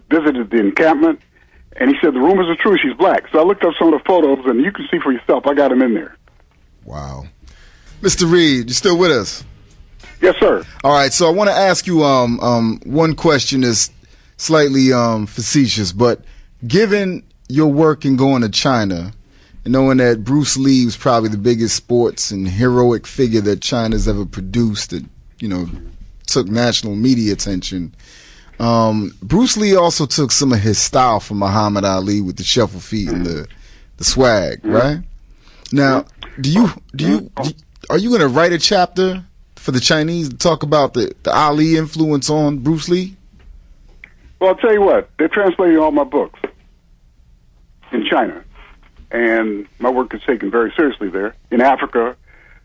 Speaker 3: visited the encampment, and he said the rumors are true. She's black. So I looked up some of the photos, and you can see for yourself. I got them in there.
Speaker 1: Wow.
Speaker 4: Mr. Reed, you still with us?
Speaker 3: Yes, sir.
Speaker 4: All right, so I want to ask you one question that's slightly facetious, but given your work in going to China and knowing that Bruce Lee was probably the biggest sports and heroic figure that China's ever produced that, took national media attention, Bruce Lee also took some of his style from Muhammad Ali with the shuffle feet and the swag, right? Now, are you going to write a chapter for the Chinese to talk about the Ali influence on Bruce Lee?
Speaker 3: Well, I'll tell you what. They're translating all my books in China, and my work is taken very seriously there. In Africa,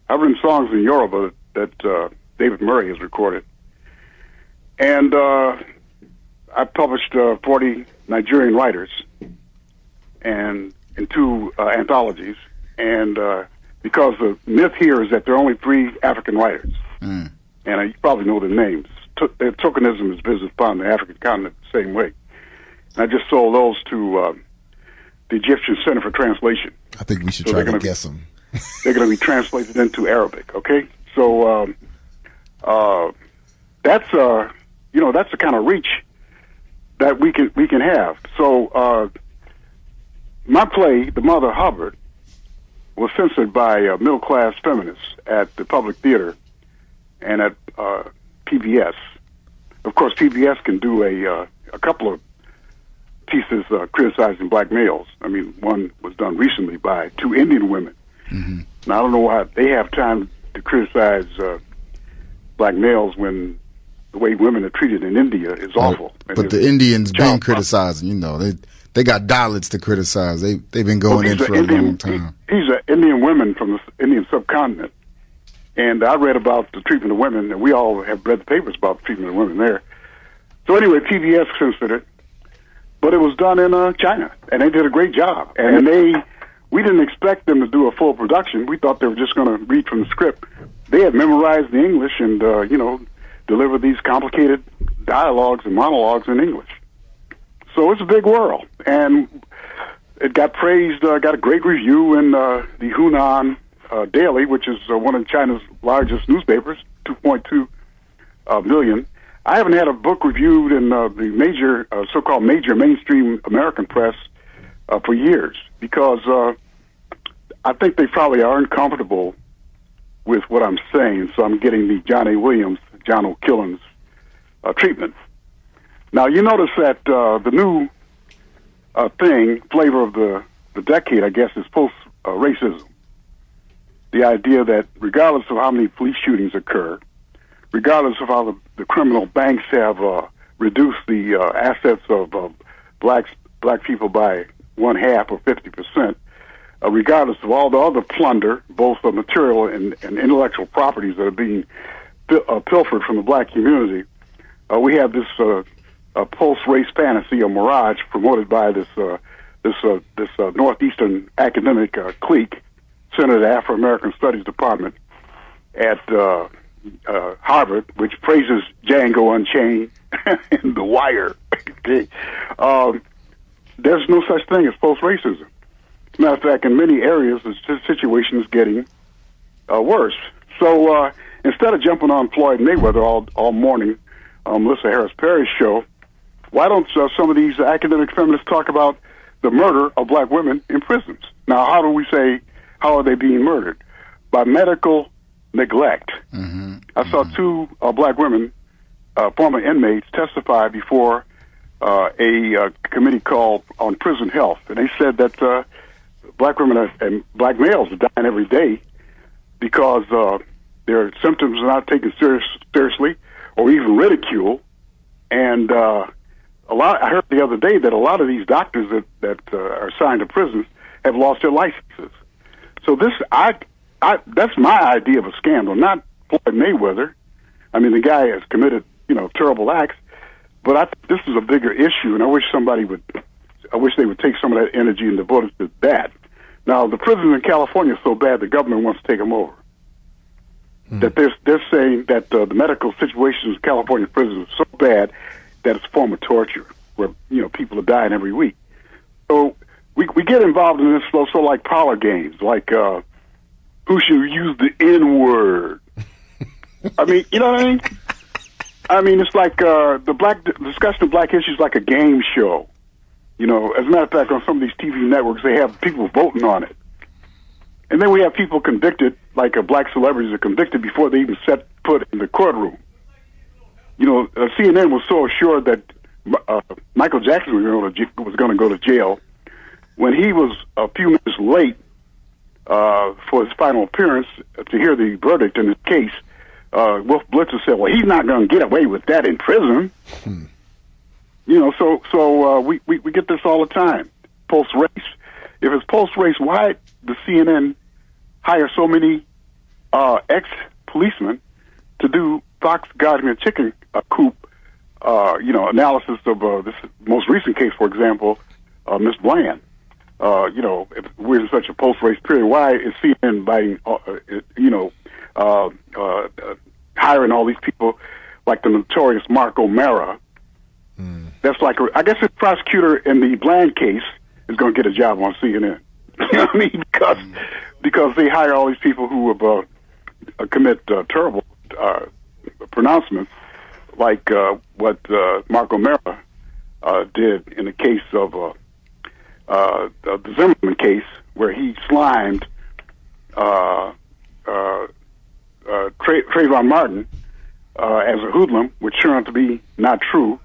Speaker 3: I've written songs in Yoruba that David Murray has recorded. And I published 40 Nigerian writers and in 2 anthologies. And because the myth here is that there are only 3 African writers. And you probably know their names. Tokenism is business upon the African continent the same way. And I just sold those to the Egyptian Center for Translation.
Speaker 1: I think we should try to guess them.
Speaker 3: They're going to be translated into Arabic, okay? So that's that's the kind of reach that we can have. So my play, The Mother Hubbard, was censored by middle-class feminists at the Public Theater and at PBS. Of course, PBS can do a couple of pieces criticizing black males. I mean, one was done recently by 2 Indian women. Mm-hmm. Now, I don't know why they have time to criticize black males when the way women are treated in India is awful.
Speaker 4: But the Indians been criticizing, you know. They got Dalits to criticize. They've been going in for a long time.
Speaker 3: These are Indian women from the Indian subcontinent. And I read about the treatment of women, and we all have read the papers about the treatment of women there. So anyway, PBS censored it. But it was done in China, and they did a great job. And we didn't expect them to do a full production. We thought they were just going to read from the script. They had memorized the English and, deliver these complicated dialogues and monologues in English. So it's a big world. And it got praised, got a great review in the Hunan Daily, which is one of China's largest newspapers, 2.2 million. I haven't had a book reviewed in the major, so-called major mainstream American press for years because I think they probably are uncomfortable with what I'm saying, so I'm getting the John A. Williams, John O'Killens treatment. Now, you notice that the new flavor of the decade, I guess, is post-racism. The idea that regardless of how many police shootings occur, regardless of how the criminal banks have reduced the assets of black people by 1/2 or 50%, regardless of all the other plunder, both of material and intellectual properties that are being pilfered from the black community, we have this post-race fantasy or mirage promoted by this northeastern academic clique centered at the Afro-American Studies Department at Harvard, which praises Django Unchained and The Wire. Okay. There's no such thing as post-racism. As a matter of fact, in many areas, the situation is getting worse. So instead of jumping on Floyd Mayweather all morning on Melissa Harris Perry's show, why don't some of these academic feminists talk about the murder of black women in prisons? Now, how do we say, how are they being murdered? By medical neglect. Mm-hmm. I saw 2 black women, former inmates, testify before a committee called on prison health, and they said that black women and black males are dying every day because their symptoms are not taken seriously or even ridiculed. And I heard the other day that a lot of these doctors that are assigned to prisons have lost their licenses. So that's my idea of a scandal, not Floyd Mayweather. I mean, the guy has committed, terrible acts, but I think this is a bigger issue, and I wish they would take some of that energy and devote it to that. Now, the prisons in California are so bad, the government wants to take them over. That they're saying that the medical situations in California prisons are so bad that it's a form of torture, where people are dying every week. So we get involved in this so like parlor games, like who should use the N-word. I mean, you know what I mean? I mean, it's like the discussion of black issues like a game show. As a matter of fact, on some of these TV networks, they have people voting on it. And then we have people convicted, like black celebrities are convicted before they even set foot in the courtroom. CNN was so assured that Michael Jackson was going to go to jail. When he was a few minutes late for his final appearance to hear the verdict in his case, Wolf Blitzer said, well, he's not going to get away with that in prison. So we get this all the time, post-race. If it's post-race, why does CNN hire so many ex-policemen to to do Fox guarding a chicken coop, analysis of this most recent case, for example, Miss Bland. If we're in such a post-race period, why is CNN inviting, hiring all these people like the notorious Mark O'Mara? That's like, I guess the prosecutor in the Bland case is going to get a job on CNN. You know what I mean? Because they hire all these people who have commit terrible pronouncements, like what Mark O'Mara did in the case of the Zimmerman case, where he slimed Trayvon Martin as a hoodlum, which turned out to be not true,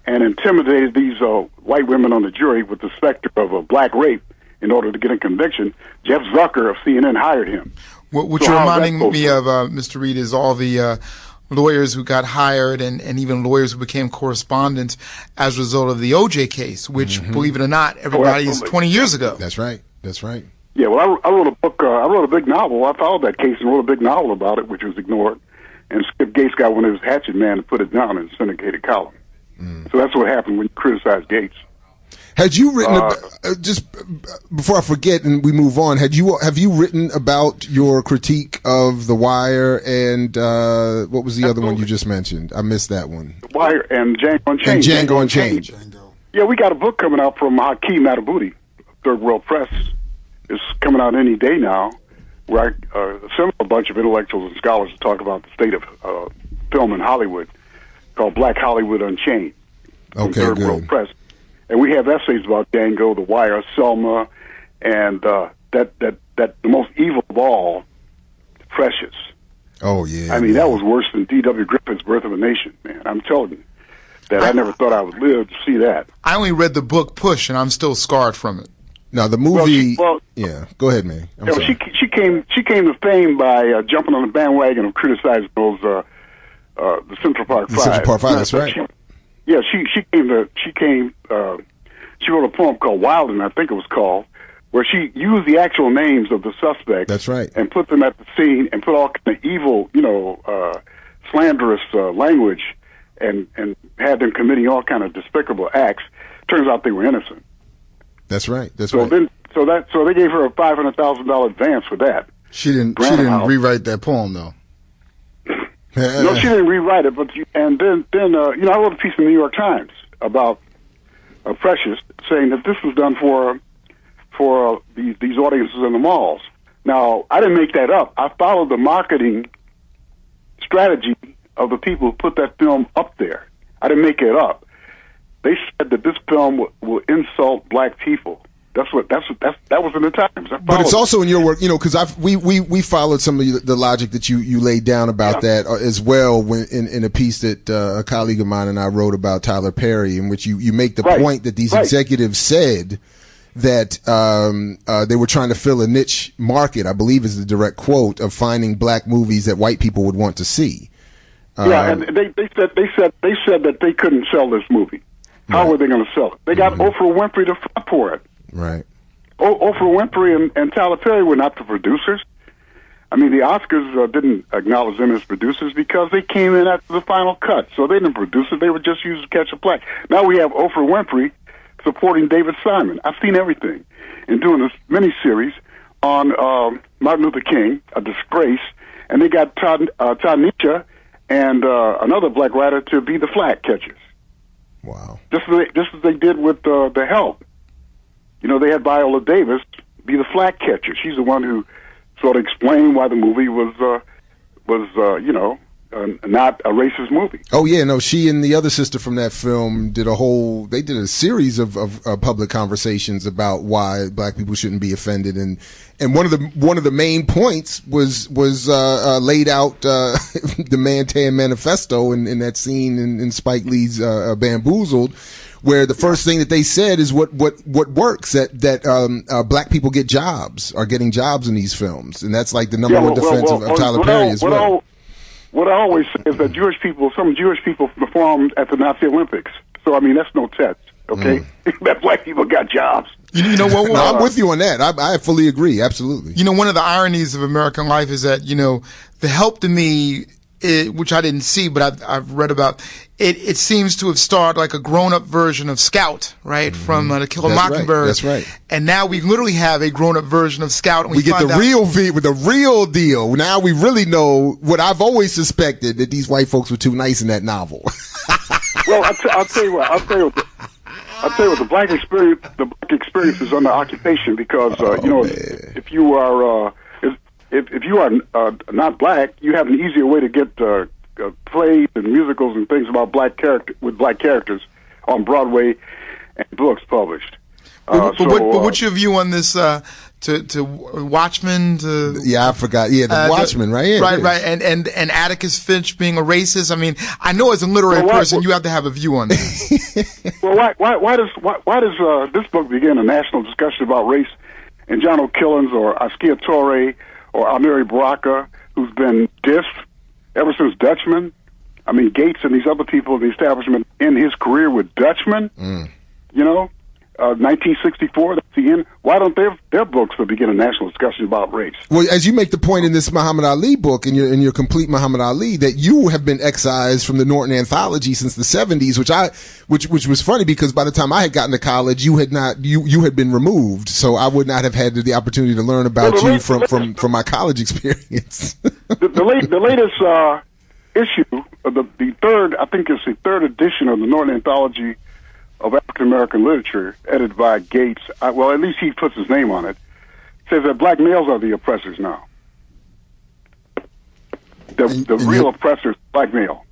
Speaker 3: and intimidated these white women on the jury with the specter of a black rape in order to get a conviction. Jeff Zucker of CNN hired him.
Speaker 2: What you're reminding me of, Mr. Reed, is all the lawyers who got hired and even lawyers who became correspondents as a result of the O.J. case, which, believe it or not, everybody is 20 years ago.
Speaker 1: That's right. That's right.
Speaker 3: Yeah, well, I wrote a book. I wrote a big novel. I followed that case and wrote a big novel about it, which was ignored. And Skip Gates got one of his hatchet men to put it down in a syndicated column. So that's what happened when you criticize Gates.
Speaker 1: Had you written just before I forget and we move on? Have you written about your critique of The Wire and what was the other one you just mentioned? I missed that one.
Speaker 3: The Wire and Django Unchained.
Speaker 1: And Django Unchained.
Speaker 3: Yeah, we got a book coming out from Hakeem Matabuti, Third World Press. It's coming out any day now, where I assemble a bunch of intellectuals and scholars to talk about the state of film in Hollywood, called Black Hollywood Unchained.
Speaker 1: Okay,
Speaker 3: Third World Press. And we have essays about Django, The Wire, Selma, and that the most evil of all, Precious.
Speaker 1: Oh, yeah.
Speaker 3: I mean, that was worse than D.W. Griffith's Birth of a Nation, man. I'm telling you that I never thought I would live to see that.
Speaker 2: I only read the book Push, and I'm still scarred from it.
Speaker 1: Now, the movie... yeah, go ahead, man.
Speaker 3: She came to fame by jumping on the bandwagon of criticizing those the Central Park Five.
Speaker 1: Central Park Five, that's right.
Speaker 3: She wrote a poem called Wildin', I think it was called, where she used the actual names of the suspects.
Speaker 1: That's right.
Speaker 3: And put them at the scene and put all kind of evil, slanderous language and had them committing all kind of despicable acts. Turns out they were innocent.
Speaker 1: That's right. That's
Speaker 3: so
Speaker 1: right.
Speaker 3: So they gave her a $500,000 advance for that.
Speaker 4: She didn't rewrite that poem though.
Speaker 3: No, she didn't rewrite it, but I wrote a piece in the New York Times about Precious, saying that this was done for these audiences in the malls. Now, I didn't make that up. I followed the marketing strategy of the people who put that film up there. I didn't make it up. They said that this film will insult black people. That was in the Times.
Speaker 1: But it's also in your work, because we followed some of the logic that you laid down about that as well when in a piece that a colleague of mine and I wrote about Tyler Perry, in which you make the point that these executives said that they were trying to fill a niche market, I believe is the direct quote, of finding black movies that white people would want to see.
Speaker 3: And they said that they couldn't sell this movie. How were they going to sell it? They got Oprah Winfrey to fight for it.
Speaker 1: Right.
Speaker 3: Oprah Winfrey and Tyler Perry were not the producers. I mean, the Oscars didn't acknowledge them as producers because they came in after the final cut. So they didn't produce it. They were just used to catch a plaque. Now we have Oprah Winfrey supporting David Simon. I've seen everything in doing this miniseries on Martin Luther King, a disgrace. And they got Tanisha and another black writer to be the flag catchers.
Speaker 1: Wow.
Speaker 3: Just as they did with The Help. They had Viola Davis be the flag catcher. She's the one who sort of explained why the movie was not a racist movie.
Speaker 1: Oh yeah, no, she and the other sister from that film did a series of public conversations about why black people shouldn't be offended, and one of the main points was laid out the Mantan Manifesto in that scene in Spike Lee's Bamboozled, where the first thing that they said is what works, that black people are getting jobs in these films, and that's like the number one defense of Tyler Perry as well.
Speaker 3: What I always say is that some Jewish people performed at the Nazi Olympics. So, I mean, that's no test, okay? That black people got jobs.
Speaker 2: You know what?
Speaker 1: No, I'm with you on that. I fully agree. Absolutely.
Speaker 2: One of the ironies of American life is that, The Help to me which I didn't see, but I've read about, it seems to have started like a grown-up version of Scout, right? Mm-hmm. From To Kill a Mockingbird.
Speaker 1: That's right.
Speaker 2: And now we literally have a grown-up version of Scout. And
Speaker 1: we get the real deal. Now we really know what I've always suspected, that these white folks were too nice in that novel.
Speaker 3: Well, I'll tell you what. The black experience is under occupation because if you are if you are not black, you have an easier way to get plays and musicals and things about black characters on Broadway and books published.
Speaker 2: But what's your view on this? To Watchmen?
Speaker 1: I forgot. Yeah, the Watchmen, right? Yeah,
Speaker 2: right. And Atticus Finch being a racist. I mean, I know as a literary person, you have to have a view on this.
Speaker 3: Well, why does this book begin a national discussion about race? And John O'Killens or Askia Torre or Amiri Baraka, who's been dissed ever since Dutchman. I mean, Gates and these other people in the establishment end his career with Dutchman. 1964, that's the end. Why don't their books begin a national discussion about race?
Speaker 1: Well, as you make the point in this Muhammad Ali book, in your complete Muhammad Ali, that you have been excised from the Norton Anthology since the 70s, which was funny because by the time I had gotten to college, you had been removed, so I would not have had the opportunity to learn about you from my college experience.
Speaker 3: the latest issue of the third, I think it's the third edition of the Norton Anthology of African American Literature, edited by Gates. At least he puts his name on it. Says that black males are the oppressors now. The real oppressors, black male.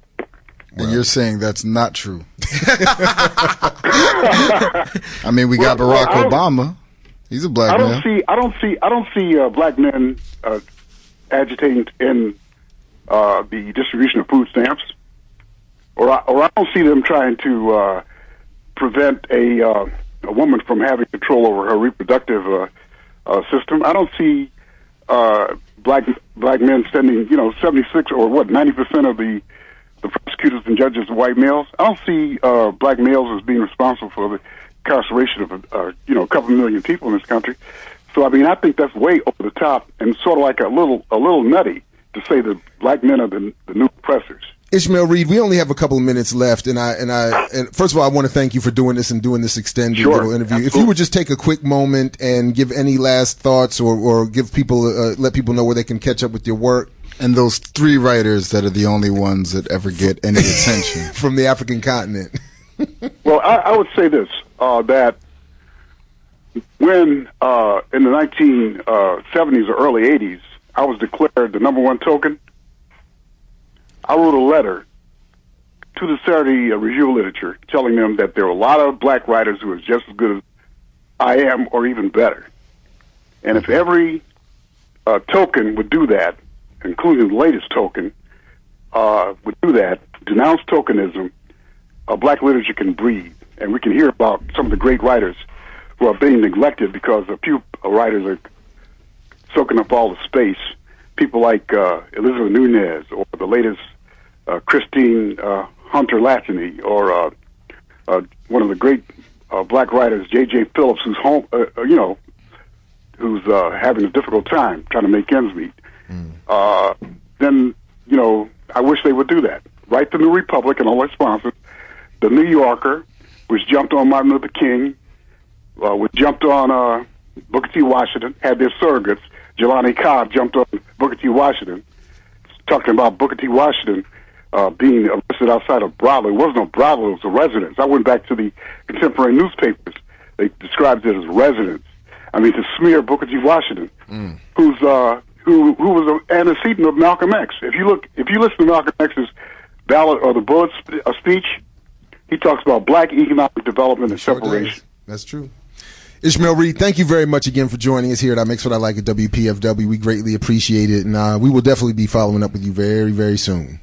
Speaker 4: And you're saying that's not true. I mean, we got Barack Obama. He's a black male.
Speaker 3: I don't see black men agitating in the distribution of food stamps, or I don't see them trying to prevent a woman from having control over her reproductive system. I don't see black men spending 76 or 90% of the prosecutors and judges are white males. I don't see black males as being responsible for the incarceration of a couple million people in this country. So I mean, I think that's way over the top and sort of like a little nutty to say that black men are the new oppressors.
Speaker 1: Ishmael Reed, we only have a couple of minutes left, and first of all, I want to thank you for doing this and doing this extended little interview. Absolutely. If you would just take a quick moment and give any last thoughts, or give people let people know where they can catch up with your work.
Speaker 4: And those three writers that are the only ones that ever get any attention
Speaker 1: from the African continent.
Speaker 3: Well, I would say this, that when in the 1970s or early 80s, I was declared the #1 token, I wrote a letter to the Saturday Review of Literature telling them that there are a lot of black writers who are just as good as I am or even better. And if every token would do that, including the latest token, would do that, denounce tokenism, black literature can breathe. And we can hear about some of the great writers who are being neglected because a few writers are soaking up all the space. People like Elizabeth Nunez, or the latest Christine Hunter Latchney, or one of the great black writers, J.J. Phillips, who's home, who's having a difficult time trying to make ends meet. Then I wish they would do that. Write the New Republic and all its sponsors. The New Yorker, which jumped on Martin Luther King, which jumped on Booker T. Washington, had their surrogates. Jelani Cobb jumped on Booker T. Washington, talking about Booker T. Washington being arrested outside of brothel. It wasn't a brothel, it was a residence. I went back to the contemporary newspapers. They described it as residence. I mean, to smear Booker T. Washington, who was an antecedent of Malcolm X. If you listen to Malcolm X's ballot or the Bullet speech, he talks about black economic development and separation.
Speaker 1: That's true. Ishmael Reed, thank you very much again for joining us here at I Mix What I Like at WPFW. We greatly appreciate it, and we will definitely be following up with you very, very soon.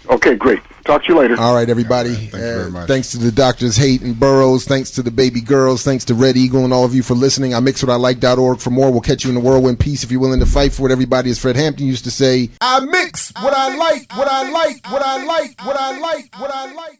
Speaker 3: Okay, great. Talk to you later.
Speaker 1: All right, everybody.
Speaker 4: Thank you very much.
Speaker 1: Thanks to the Doctors Haight and Burroughs. Thanks to the Baby Girls. Thanks to Red Eagle and all of you for listening. I mixwhatilike.org for more. We'll catch you in the whirlwind peace if you're willing to fight for it. Everybody, as Fred Hampton used to say, I mix what I like, what I like, what I like, what I like, what I like.